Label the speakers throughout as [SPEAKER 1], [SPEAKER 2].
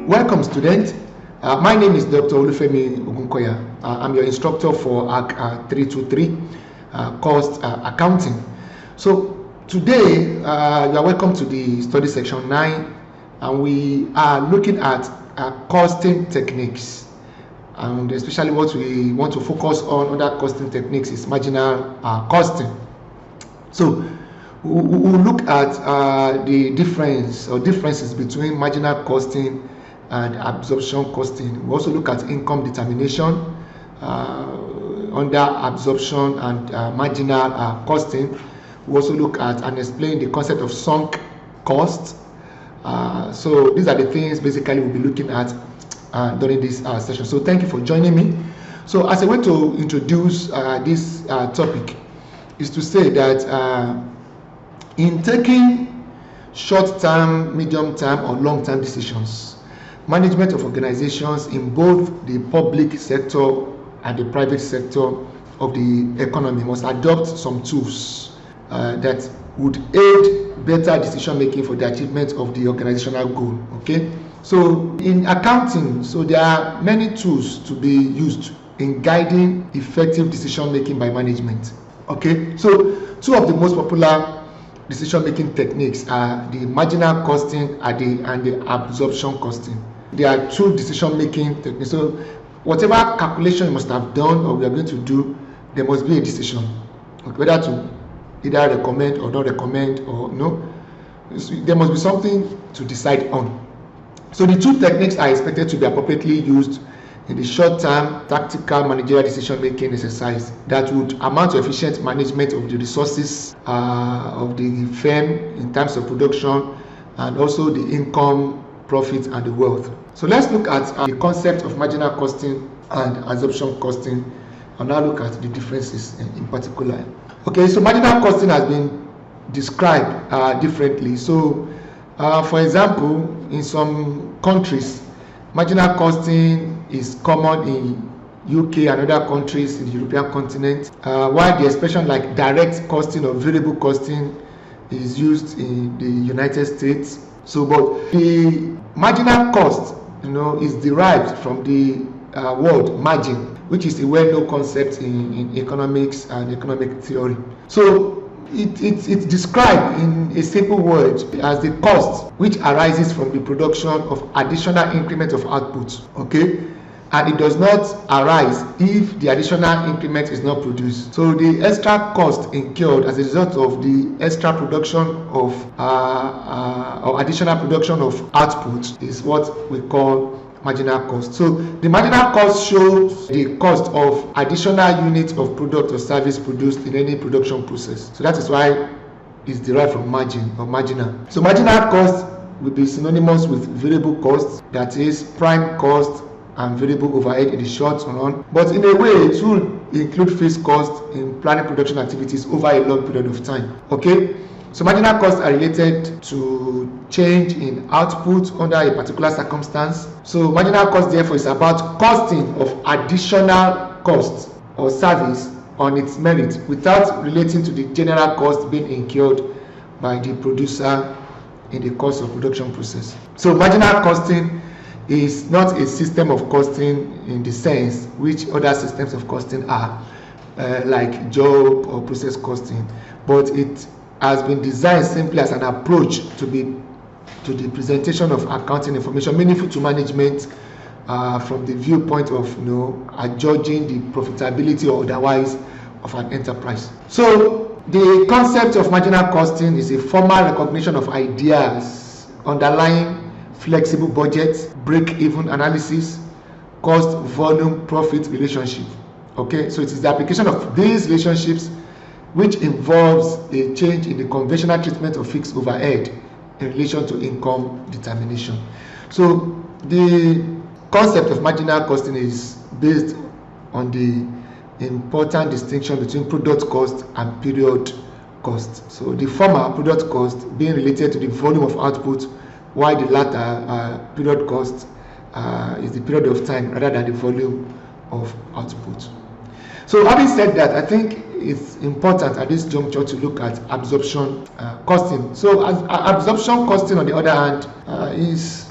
[SPEAKER 1] Welcome, students. My name is Dr. Olufemi Ogunkoya. I'm your instructor for ACK 323 cost accounting. So today you are welcome to the study section 9, and we are looking at costing techniques, and especially what we want to focus on other costing techniques is marginal costing. So we'll look at the differences between marginal costing and absorption costing. We also look at income determination under absorption and marginal costing. We also look at and explain the concept of sunk cost. So these are the things basically we'll be looking at during this session. So thank you for joining me. So as a way to introduce this topic is to say that in taking short-term, medium-term, or long-term decisions, management of organizations in both the public sector and the private sector of the economy must adopt some tools that would aid better decision making for the achievement of the organizational goal. Okay, so in accounting, so there are many tools to be used in guiding effective decision making by management. Okay, so two of the most popular decision-making techniques are the marginal costing and the absorption costing. There are two decision-making techniques. So whatever calculation you must have done or we are going to do, there must be a decision, okay, whether to either recommend or not recommend, or no. There must be something to decide on. So the two techniques are expected to be appropriately used in the short-term tactical managerial decision-making exercise that would amount to efficient management of the resources of the firm in terms of production and also the income, profit, and the wealth. So let's look at the concept of marginal costing and absorption costing, and now look at the differences in particular. Okay, so marginal costing has been described differently. So for example, in some countries, marginal costing is common in UK and other countries in the European continent, while the expression like direct costing or variable costing is used in the United States. So, but the marginal cost, is derived from the word margin, which is a well-known concept in economics and economic theory. So it's described in a simple word as the cost which arises from the production of additional increment of output. Okay, and it does not arise if the additional increment is not produced. So the extra cost incurred as a result of the extra production of or additional production of output is what we call marginal cost. So the marginal cost shows the cost of additional units of product or service produced in any production process. So that is why it's derived from margin or marginal. So marginal cost will be synonymous with variable cost, that is prime cost and variable overhead in the short run, but in a way it will include fixed cost in planning production activities over a long period of time. Okay, so marginal costs are related to change in output under a particular circumstance. So marginal cost therefore is about costing of additional cost or service on its merit without relating to the general cost being incurred by the producer in the course of production process. So marginal costing is not a system of costing in the sense which other systems of costing are, like job or process costing, but it has been designed simply as an approach to the presentation of accounting information meaningful to management from the viewpoint of adjudging the profitability or otherwise of an enterprise. So the concept of marginal costing is a formal recognition of ideas underlying flexible budget, break-even analysis, cost volume profit relationship. Okay, so it is the application of these relationships which involves a change in the conventional treatment of fixed overhead in relation to income determination. So the concept of marginal costing is based on the important distinction between product cost and period cost. So the former, product cost, being related to the volume of output, while the latter, period cost, is the period of time rather than the volume of output. So having said that, I think it's important at this juncture to look at absorption costing. So absorption costing, on the other hand, is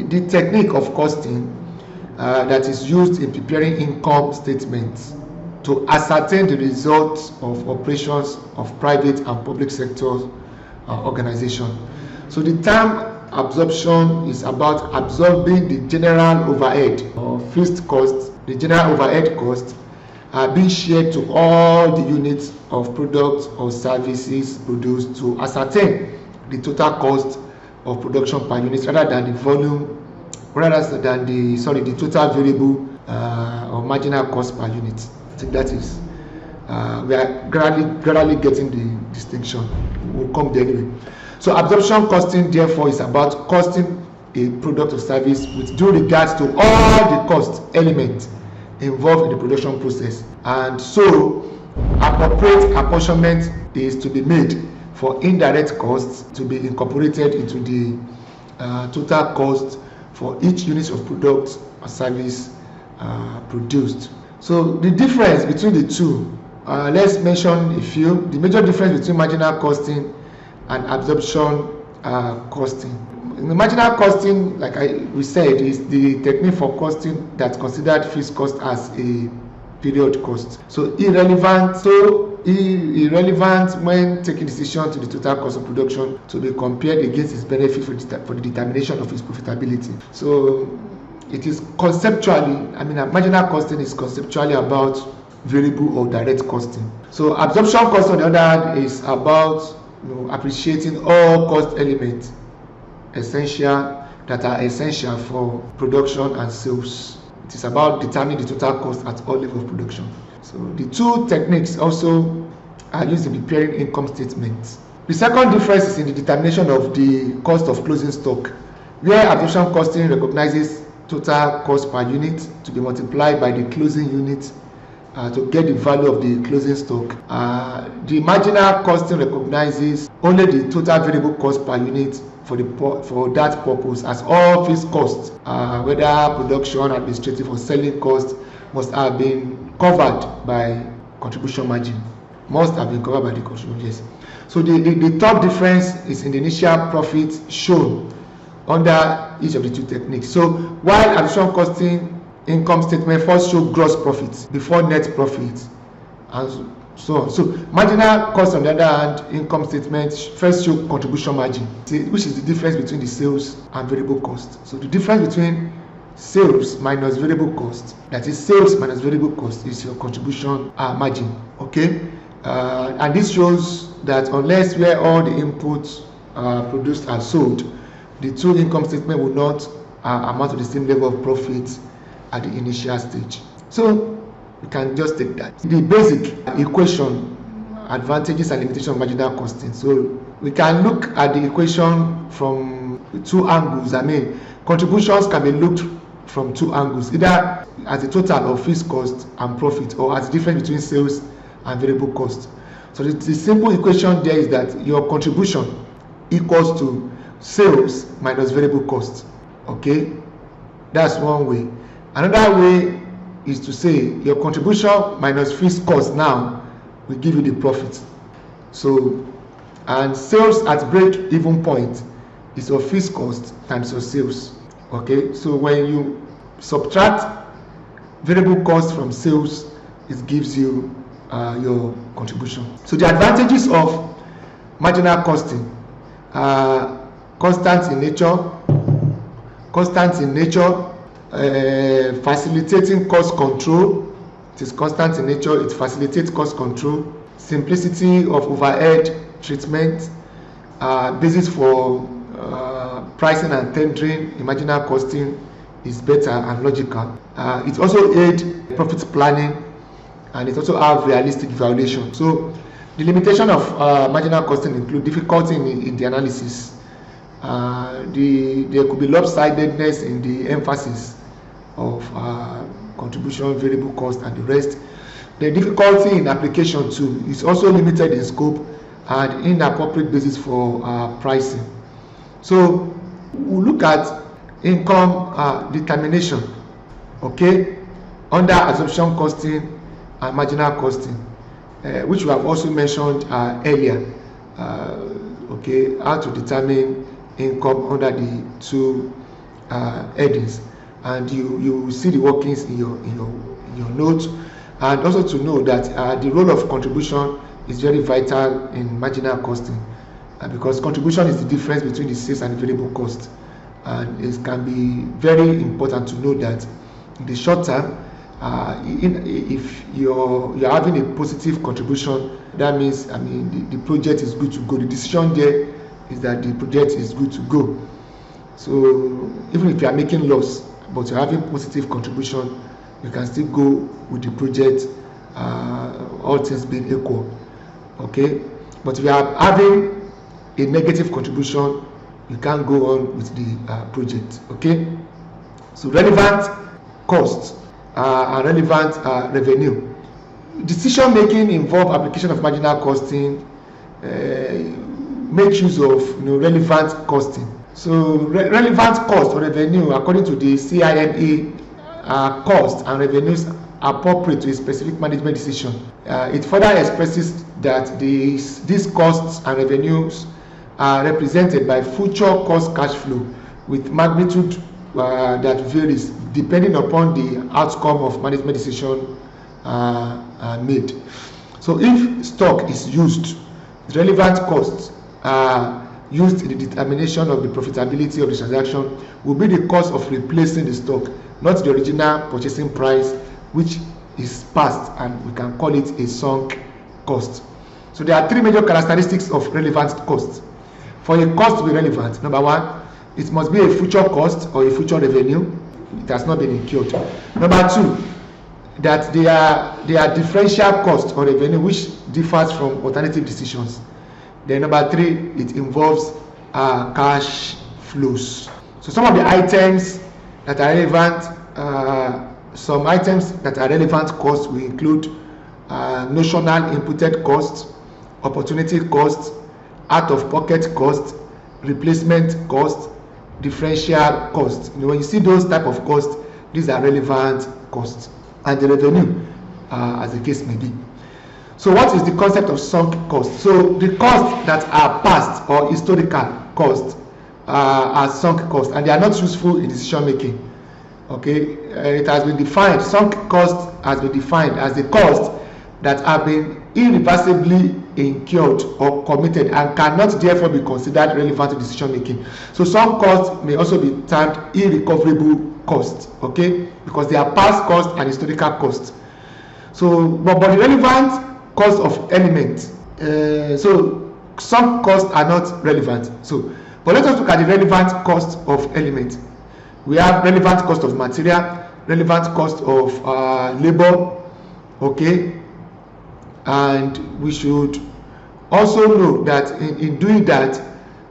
[SPEAKER 1] the technique of costing that is used in preparing income statements to ascertain the results of operations of private and public sector organization. So the term absorption is about absorbing the general overhead or fixed costs, the general overhead costs being shared to all the units of products or services produced to ascertain the total cost of production per unit rather than the volume, rather than the total variable or marginal cost per unit. I think that is we are gradually getting the distinction. We'll come there anyway. So absorption costing therefore is about costing a product or service with due regards to all the cost elements involved in the production process, and so appropriate apportionment is to be made for indirect costs to be incorporated into the total cost for each unit of product or service produced. So the difference between the two, let's mention a few. The major difference between marginal costing and absorption costing. In the marginal costing, like we said, is the technique for costing that considered fixed cost as a period cost. So irrelevant when taking decision to the total cost of production to be compared against its benefit for the determination of its profitability. So it is conceptually, marginal costing is conceptually about variable or direct costing. So absorption cost, on the other hand, is about appreciating all cost elements that are essential for production and sales. It is about determining the total cost at all levels of production. So the two techniques also are used in preparing income statements. The second difference is in the determination of the cost of closing stock, where absorption costing recognizes total cost per unit to be multiplied by the closing unit to get the value of the closing stock. The marginal costing recognizes only the total variable cost per unit for that purpose, as all fixed costs, whether production, administrative, or selling costs, must have been covered by contribution margin. Must have been covered by the contribution, yes. So the third difference is in the initial profit shown under each of the two techniques. So while absorption costing income statement first show gross profit before net profit, and so on. So marginal cost, on the other hand, income statement first show contribution margin, which is the difference between the sales and variable cost. So the difference between sales minus variable cost, that is sales minus variable cost, is your contribution margin. Okay, and this shows that unless where all the inputs produced are sold, the two income statement will not amount to the same level of profit at the initial stage. So we can just take that. The basic equation, advantages and limitations of marginal costing. So we can look at the equation from two angles. Contributions can be looked from two angles, either as a total of fixed cost and profit, or as the difference between sales and variable cost. So the simple equation there is that your contribution equals to sales minus variable cost. Okay, that's one way. Another way is to say your contribution minus fixed cost now will give you the profit. So, and sales at break-even point is your fixed cost times your sales. Okay, so when you subtract variable cost from sales, it gives you your contribution. So the advantages of marginal costing are constant in nature, facilitating cost control. It is constant in nature, it facilitates cost control, simplicity of overhead treatment, basis for pricing and tendering. Marginal costing is better and logical. It also aids profit planning, and it also have realistic valuation. So the limitation of marginal costing include difficulty in the analysis. There could be lopsidedness in the emphasis of contribution, variable cost, and the rest. The difficulty in application too is also limited in scope and inappropriate basis for pricing. So we'll look at income determination, okay, under absorption costing and marginal costing, which we have also mentioned earlier. Okay, how to determine income under the two headings, and you see the workings in your notes, and also to know that the role of contribution is very vital in marginal costing, because contribution is the difference between the sales and the variable cost, and it can be very important to know that in the short term, if you're having a positive contribution, that means the project is good to go. The decision there is that the project is good to go. So even if you are making loss but you're having positive contribution, you can still go with the project, all things being equal. Okay, but if you are having a negative contribution, you can't go on with the project. Okay, so relevant costs and relevant revenue. Decision making involve application of marginal costing. Make use of relevant costing. So relevant cost or revenue, according to the CIMA, cost and revenues appropriate to a specific management decision. It further expresses that these costs and revenues are represented by future cost cash flow with magnitude that varies depending upon the outcome of management decision made. So if stock is used, the relevant costs used in the determination of the profitability of the transaction will be the cost of replacing the stock, not the original purchasing price, which is past, and we can call it a sunk cost. So there are three major characteristics of relevant costs. For a cost to be relevant, number one, it must be a future cost or a future revenue. It has not been incurred. Number two, that they are differential cost or revenue which differs from alternative decisions. Then number three, it involves cash flows. So some of the items that are relevant, some items that are relevant costs will include notional inputted costs, opportunity costs, out-of-pocket costs, replacement costs, differential costs. When you see those type of costs, these are relevant costs, and the revenue, as the case may be. So what is the concept of sunk costs? So the costs that are past or historical costs are sunk costs, and they are not useful in decision making. Okay, it has been defined. Sunk cost has been defined as the costs that have been irreversibly incurred or committed and cannot therefore be considered relevant to decision making. So some costs may also be termed irrecoverable costs, okay, because they are past costs and historical costs. So but the relevant cost of elements, so some costs are not relevant. So but let us look at the relevant cost of elements. We have relevant cost of material, relevant cost of labor, okay, and we should also know that in doing that,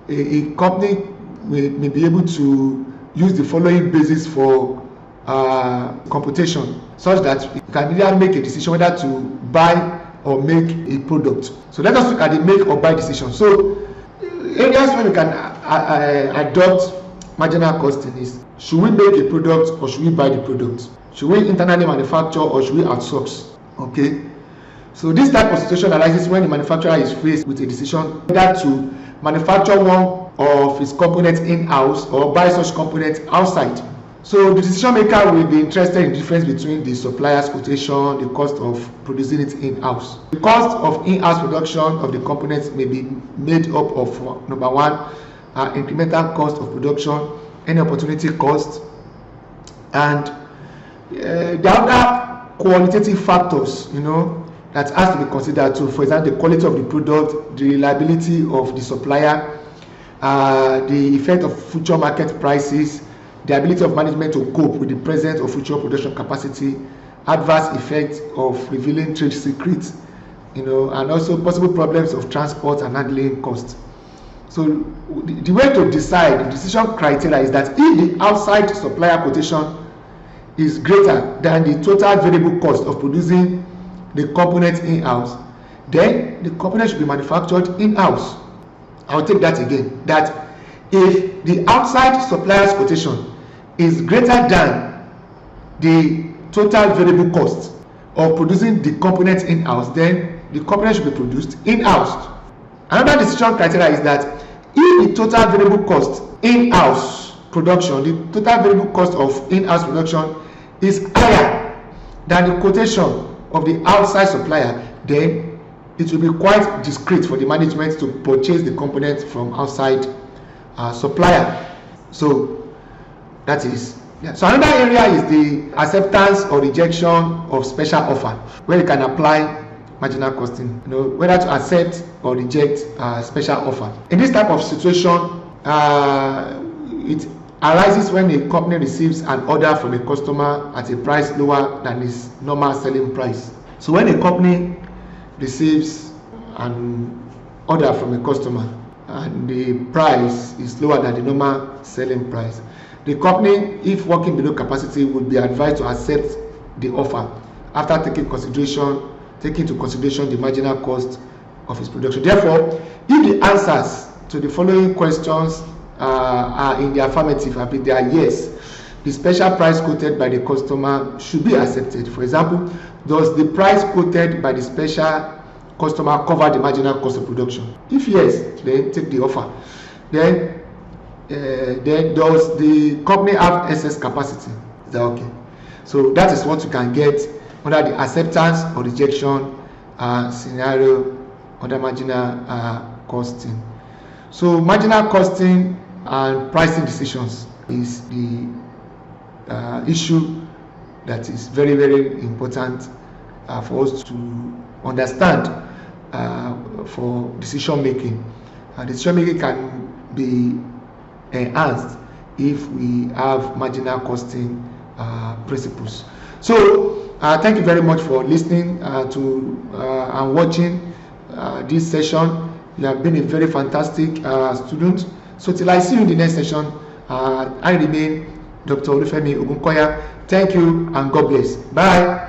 [SPEAKER 1] a company may be able to use the following basis for computation, such that you can either make a decision whether to buy or make a product. So let us look at the make or buy decision. So areas where we can adopt marginal costing is: should we make a product or should we buy the product? Should we internally manufacture or should we outsource? Okay. So this type of situation arises when the manufacturer is faced with a decision whether to manufacture one of its components in-house or buy such components outside. So the decision maker will be interested in the difference between the supplier's quotation, the cost of producing it in-house. The cost of in-house production of the components may be made up of number one, incremental cost of production, any opportunity cost, and the other qualitative factors, that has to be considered too. For example, the quality of the product, the reliability of the supplier, the effect of future market prices, the ability of management to cope with the present or future production capacity, adverse effects of revealing trade secrets, and also possible problems of transport and handling costs. So the way to decide the decision criteria is that if the outside supplier quotation is greater than the total variable cost of producing the component in-house, then the component should be manufactured in-house. I'll take that again. That if the outside supplier's quotation is greater than the total variable cost of producing the component in-house, then the component should be produced in-house. Another decision criteria is that if the total variable cost in-house production, the total variable cost of in-house production is higher than the quotation of the outside supplier, then it will be quite discreet for the management to purchase the components from outside supplier. So that is, yeah. So another area is the acceptance or rejection of special offer, where you can apply marginal costing, whether to accept or reject special offer. In this type of situation, it arises when a company receives an order from a customer at a price lower than its normal selling price. So when a company receives an order from a customer and the price is lower than the normal selling price, the company, if working below capacity, would be advised to accept the offer after taking into consideration the marginal cost of its production. Therefore, if the answers to the following questions are in the affirmative, if they are yes, the special price quoted by the customer should be accepted. For example, does the price quoted by the special customer cover the marginal cost of production? If yes, then take the offer. Then does the company have excess capacity? Is that okay? So that is what you can get under the acceptance or rejection scenario under marginal costing. So marginal costing and pricing decisions is the issue that is very, very important for us to understand for decision making. Decision making can be enhanced if we have marginal costing principles. So thank you very much for listening to and watching this session. You have been a very fantastic student. So till I see you in the next session, I remain Dr. Olufemi Ogunkoya. Thank you and God bless. Bye.